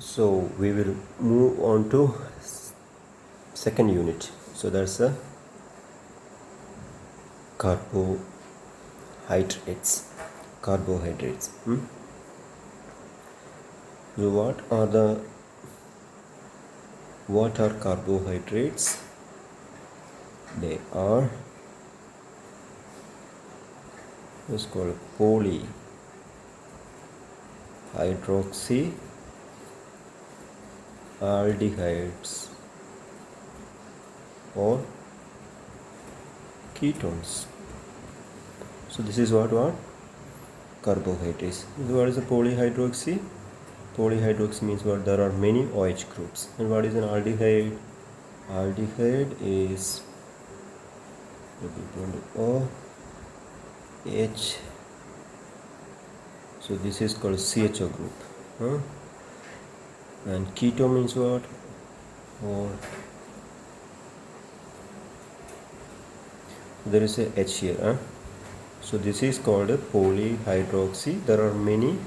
So we will move on to second unit. So that's a carbohydrates. Carbohydrates. So what are carbohydrates? They are what's called polyhydroxyaldehydes or ketones. So this is what carbohydrates. So what is a polyhydroxy? Polyhydroxy means what? There are many OH groups. And what is an aldehyde? Aldehyde is OH. So this is called CHO group. And keto means what? Or there is a H here. So this is called a polyhydroxy. There are many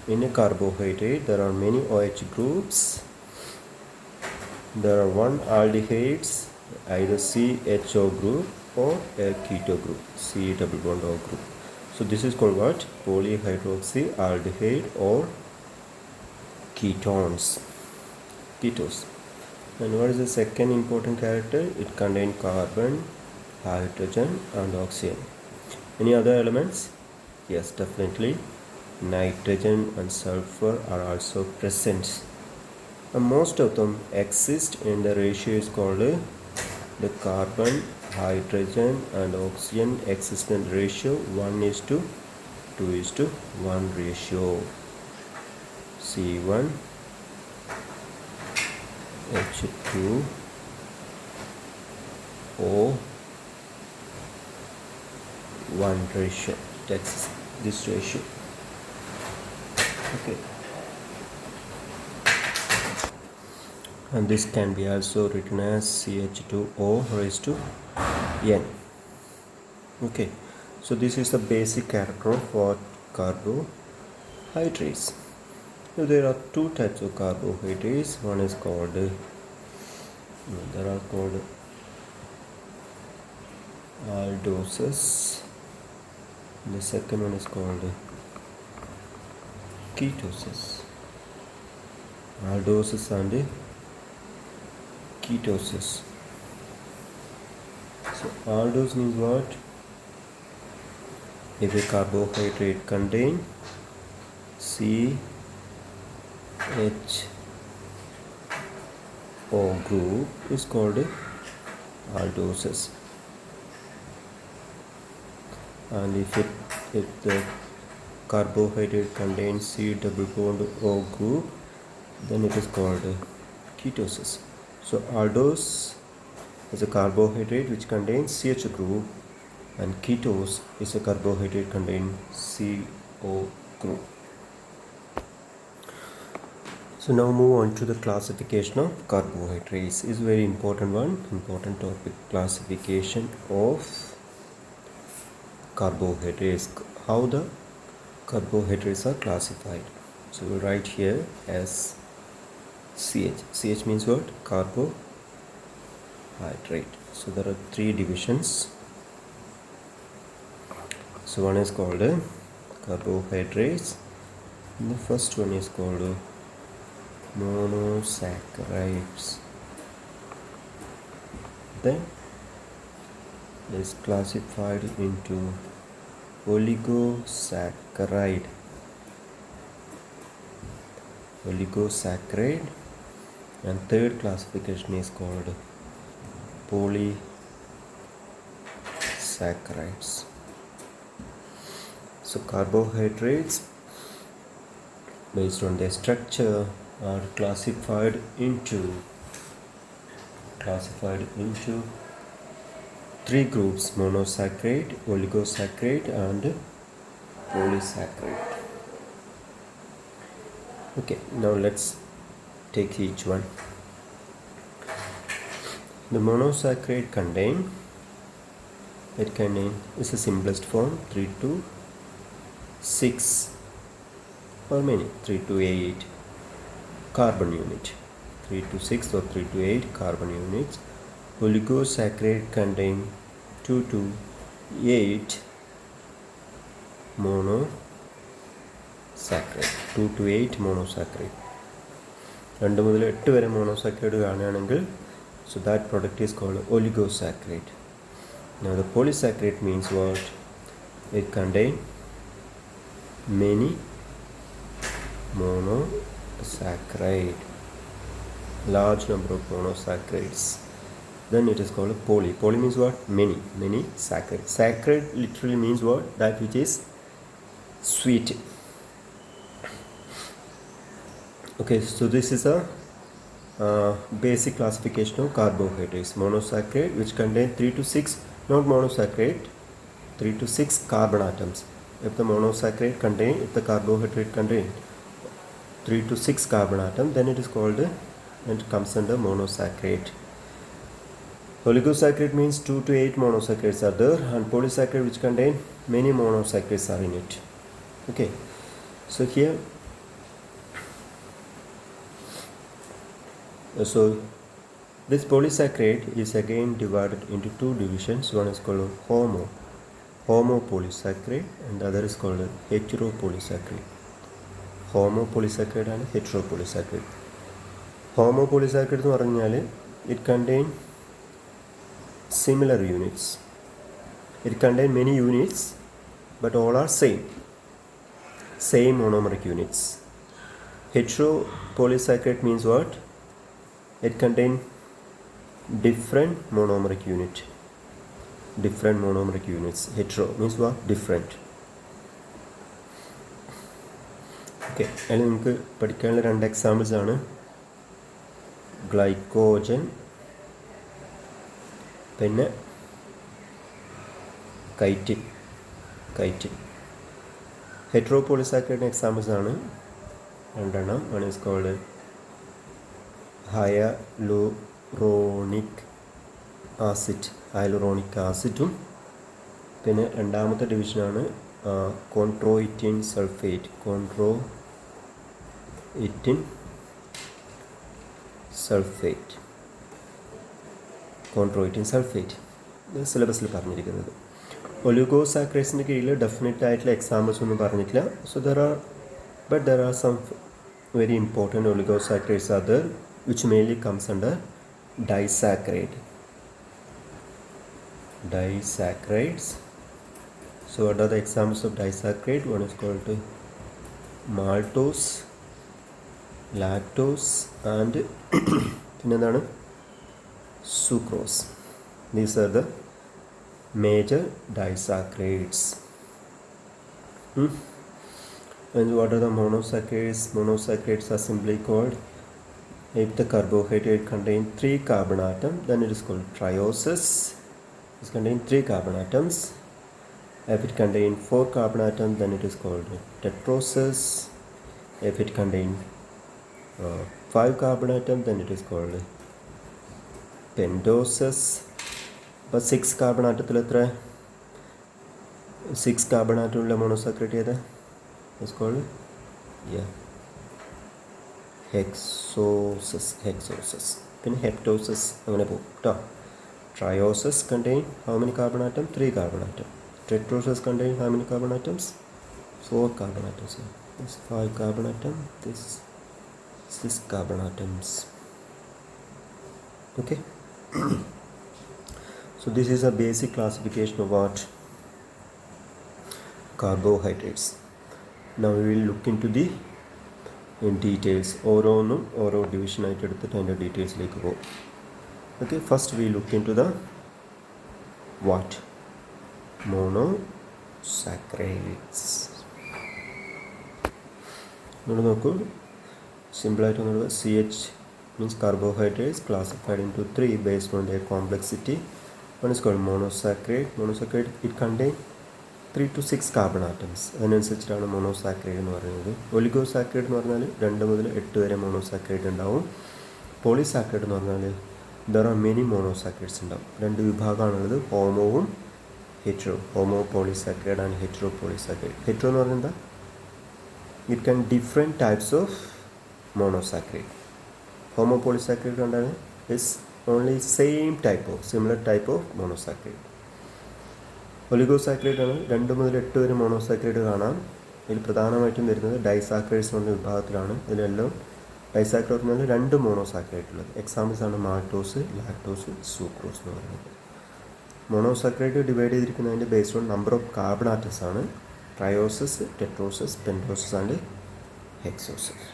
in a carbohydrate. There are many OH groups. There are one aldehydes, either CHO group or a keto group, C double bond O group. So this is called what? Polyhydroxyaldehyde or ketones. And what is the second important character? It contains carbon, hydrogen and oxygen. Any other elements? Yes, definitely. Nitrogen and sulfur are also present. And most of them exist in the ratio is called the carbon, hydrogen and oxygen exist in the ratio 1:2:1 ratio. C1 H2O 1 ratio. That's this ratio. Okay. And this can be also written as CH2O raised to N. Okay. So this is the basic character of what carbohydrates. So there are two types of carbohydrates. One is called aldoses. The second one is called ketoses. Aldoses and ketoses. So aldose means what? If a carbohydrate contain CHO group is called aldoses. And if the carbohydrate contains C double bond O group, then it is called ketoses. So aldose is a carbohydrate which contains CH group, and ketose is a carbohydrate containing CO group. So now move on to the classification of carbohydrates. Is very important topic. Classification of carbohydrates. How the carbohydrates are classified. So we write here as CH. CH means what? Carbohydrate. So there are three divisions. So one is called carbohydrates. And the first one is called monosaccharides. Then it is classified into oligosaccharide. And third classification is called polysaccharides. So carbohydrates based on their structure are classified into three groups: monosaccharide, oligosaccharide and polysaccharide. Okay, now let's take each one. The monosaccharide is the simplest form, 3 to 6 or many, 3 to 8 carbon unit, 3 to 6 or 3 to 8 carbon units. Oligosaccharide contain 2 to 8 monosaccharide, 2 to 8 monosaccharide. 2 മുതൽ 8 വരെ monosaccharide കാണുകയാണെങ്കിൽ, so that product is called oligosaccharide. Now the polysaccharide means what? It contain many monosaccharide, large number of monosaccharides. Then it is called poly. Poly means what? Many saccharide. Saccharide literally means what? That which is sweet. Okay, so this is a basic classification of carbohydrates. Monosaccharide which contain 3 to 6, not monosaccharide, 3 to 6 carbon atoms. If the monosaccharide contain, if the carbohydrate contain 3 to 6 carbon atom, then it is called, it comes under monosaccharide. Oligosaccharide means 2 to 8 monosaccharides are there, and polysaccharide which contain many monosaccharides are in it. Okay, so here, so this polysaccharide is again divided into two divisions. One is called homopolysaccharide, and the other is called heteropolysaccharide. Homopolysaccharide and heteropolysaccharide. Homopolysaccharide എന്ന് പറഞ്ഞാൽ it contain similar units. It contain many units, but all are same monomeric units. Heteropolysaccharide means what? It contain different monomeric units. Hetero means what? Different. Okay, അതിൽ നമുക്ക് പഠിക്കാനുള്ള 2 examples ആണ് glycogen, പിന്നെ chitin. ഹെറ്ററോപോളിസാക്കറൈഡ് examples ആണ് 2 എണ്ണം. One is called hyaluronic ആസിഡും, പിന്നെ രണ്ടാമത്തെ ഡിവിഷനാണ് കോൺട്രോയിറ്റിൻ സൾഫേറ്റ്. ഇത് സിലബസിൽ പറഞ്ഞിരിക്കുന്നത്. ഒലിഗോസാക്കറൈഡ്സിൻ്റെ കീഴിൽ ഡെഫിനറ്റ് ആയിട്ടുള്ള എക്സാമ്പിൾസ് ഒന്നും പറഞ്ഞിട്ടില്ല. So there are some very important oligosaccharides are there, which mainly comes under disaccharides. So what are the examples of disaccharide? One is called maltose, lactose, and pinendaanu sucrose. These are the major disaccharides. And what are the monosaccharides? Monosaccharides are simply called, if the carbohydrate contains 3 carbon atoms, then it is called triosis. It contains 3 carbon atoms. If it contains 4 carbon atoms, then it is called tetrosis. If it contains 5 carbon atoms, then it is called pentosis. But 6 carbon atom 6 carbon atom ulla monosaccharide is called hexosis. Then heptosis അങ്ങനെ പോകും കേട്ടോ. Triosis contain how many carbon atoms? 3 carbon atoms. Tetrosis contain how many carbon atoms? 4 carbon atoms. This 5 carbon atom, this 6 carbon atoms. Okay. So this is a basic classification of what? Carbohydrates. Now we will look into the details. ഓരോ ഡിവിഷനായിട്ട് എടുത്തിട്ട് അതിൻ്റെ ഡീറ്റെയിൽസിലേക്ക് പോകും. Okay, first we look into the what? Monosaccharides. ഇവിടെ നോക്കൂ, സിമ്പിളായിട്ട് ഒന്നുള്ളത് CH means carbohydrates classified into 3 based on their complexity. One is called monosaccharide. It contains 3 to 6 carbon atoms. അതിനനുസരിച്ചിട്ടാണ് monosaccharide എന്ന് പറയുന്നത്. ഒലിഗോസാക്രൈഡ് എന്ന് പറഞ്ഞാൽ 2 മുതൽ 8 വരെ മോണോസാക്രൈഡ് ഉണ്ടാവും. പോളിസാക്രൈഡ് എന്ന് പറഞ്ഞാൽ ദർ ആർ മെനി മോണോസാക്രൈഡ്സ് ഉണ്ടാവും. 2 വിഭാഗമാണുള്ളത്, ഹോമോവും hetero. Homo polysaccharide and hetero polysaccharide. Hetero എന്ന് പറഞ്ഞാൽ എന്താ? it can different types of monosaccharide. Homopolysaccharide കണ്ടാണ് is only same type of similar type of monosaccharide. ഒലിഗോസാക്കറൈഡ് ആണ് 2 മുതൽ 8 വരെ മോണോസാക്കറൈഡ് കാണാം. ഇതിൽ പ്രധാനമായിട്ടും വരുന്നത് ഡൈസാക്കറൈഡ്സ് എന്ന വിഭാഗത്തിലാണ്. ഇതിലെല്ലാം ഡൈസാക്കറൈഡ് എന്ന് പറഞ്ഞാൽ 2 മോണോസാക്കറൈഡ് ഉള്ളത്. എക്സാമ്പിൾസ് ആണ് മാൾട്ടോസ്, ലാക്ടോസ്, സൂക്രോസ് എന്ന് പറയുന്നത്. മോണോസാക്കറൈഡ് ഡിവൈഡ് ചെയ്തിരിക്കുന്നതിൻ്റെ based on number of carbon atoms ആണ്. Trioses, tetroses, pentoses and ഹെക്സോസസ്.